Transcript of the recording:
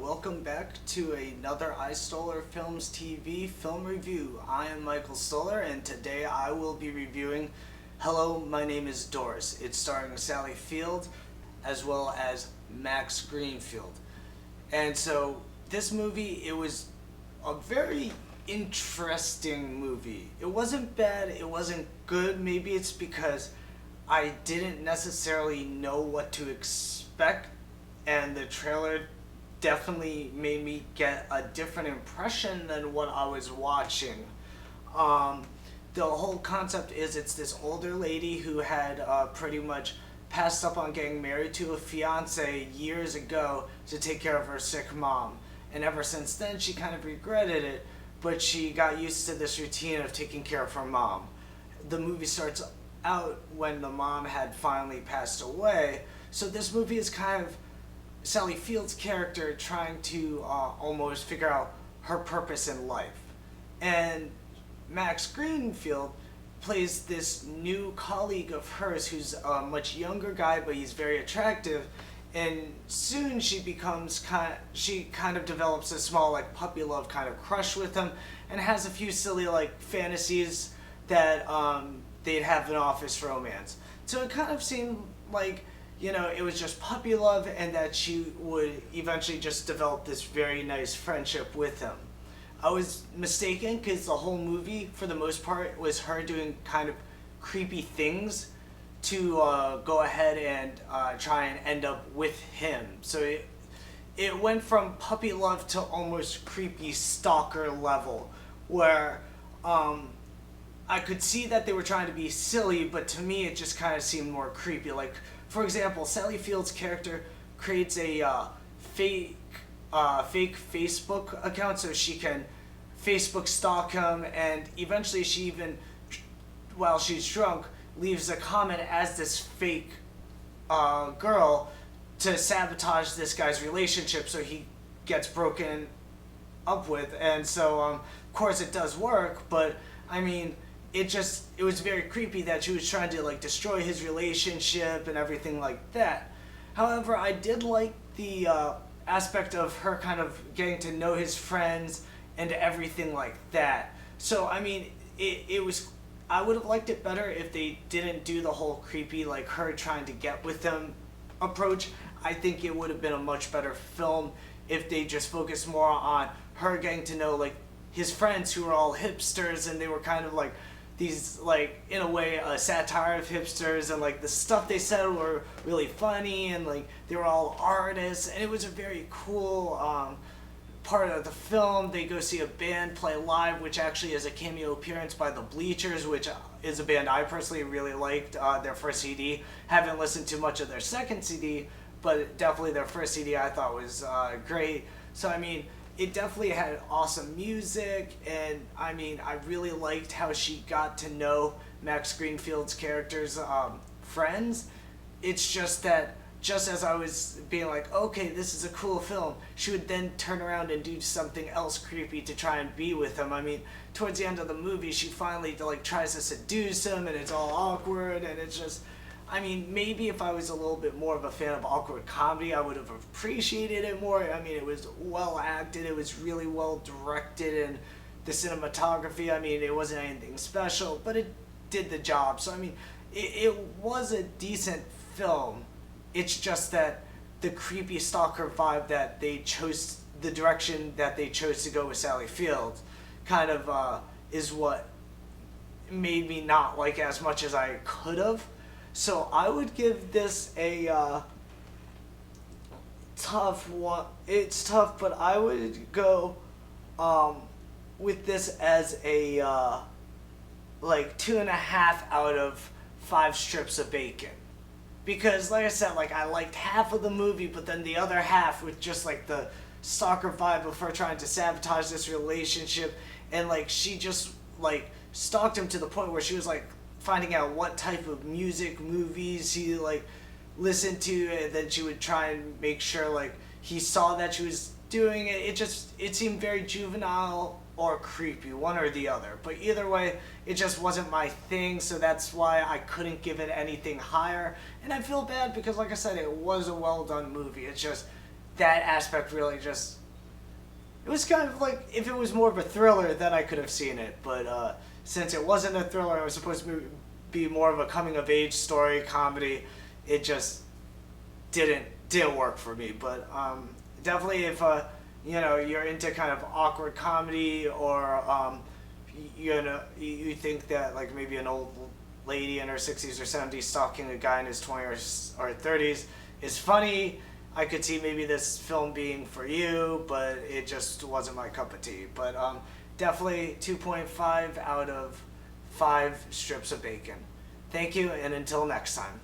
Welcome back to another Stoller Films TV film review. I am Michael Stoller, and today I will be reviewing Hello, My Name is Doris. It's starring Sally Field as well as Max Greenfield. And so this movie, it was a very interesting movie. It wasn't bad, it wasn't good. Maybe it's because I didn't necessarily know what to expect, and the trailer definitely made me get a different impression than what I was watching. The whole concept is it's this older lady who had pretty much passed up on getting married to a fiance years ago to take care of her sick mom. And ever since then, she kind of regretted it, but she got used to this routine of taking care of her mom. The movie starts out when the mom had finally passed away, so this movie is kind of Sally Field's character trying to almost figure out her purpose in life. And Max Greenfield plays this new colleague of hers who's a much younger guy, but he's very attractive. And soon she kind of develops a small like puppy love kind of crush with him, and has a few silly like fantasies that they'd have an office romance. So it kind of seemed like, it was just puppy love, and that she would eventually just develop this very nice friendship with him. I was mistaken, because the whole movie, for the most part, was her doing kind of creepy things to go ahead and try and end up with him. So it went from puppy love to almost creepy stalker level, where I could see that they were trying to be silly, but to me it just kind of seemed more creepy. Like, for example, Sally Field's character creates a fake Facebook account so she can Facebook stalk him, and eventually she even, while she's drunk, leaves a comment as this fake girl to sabotage this guy's relationship so he gets broken up with. And so, of course it does work, but I mean, it was very creepy that she was trying to like destroy his relationship and everything like that. However, I did like the aspect of her kind of getting to know his friends and everything like that. So I mean, it was, I would have liked it better if they didn't do the whole creepy like her trying to get with him approach. I think it would have been a much better film if they just focused more on her getting to know like his friends, who were all hipsters, and they were kind of like these, like, in a way, a satire of hipsters, and like the stuff they said were really funny, and like they were all artists, and it was a very cool part of the film. They go see a band play live, which actually is a cameo appearance by the Bleachers, which is a band I personally really liked. Their first CD, haven't listened to much of their second CD, but definitely their first CD I thought was great. So I mean, it definitely had awesome music, and I mean, I really liked how she got to know Max Greenfield's character's friends. It's just that, just as I was being like, okay, this is a cool film, she would then turn around and do something else creepy to try and be with him. I mean, towards the end of the movie, she finally like tries to seduce him, and it's all awkward, and it's just, I mean, maybe if I was a little bit more of a fan of awkward comedy, I would have appreciated it more. I mean, it was well acted, it was really well directed, and the cinematography, I mean, it wasn't anything special, but it did the job. So, I mean, it was a decent film. It's just that the creepy stalker vibe that they chose, the direction that they chose to go with Sally Field, kind of is what made me not like it as much as I could have. So I would give this a tough one. It's tough, but I would go with this as a like 2.5 out of 5 strips of bacon. Because like I said, like I liked half of the movie, but then the other half with just like the stalker vibe of her trying to sabotage this relationship, and like she just like stalked him to the point where she was like finding out what type of music, movies he like listened to, and then she would try and make sure like he saw that she was doing it. It seemed very juvenile or creepy, one or the other. But either way, it just wasn't my thing, so that's why I couldn't give it anything higher. And I feel bad because, like I said, it was a well done movie. It's just that aspect really just, it was kind of like, if it was more of a thriller, then I could have seen it. But since it wasn't a thriller, it was supposed to be more of a coming of age story comedy. It just didn't work for me. But definitely, if you're into kind of awkward comedy, or you think that like maybe an old lady in her 60s or 70s stalking a guy in his 20s or 30s is funny, I could see maybe this film being for you, but it just wasn't my cup of tea. But definitely 2.5 out of 5 strips of bacon. Thank you, and until next time.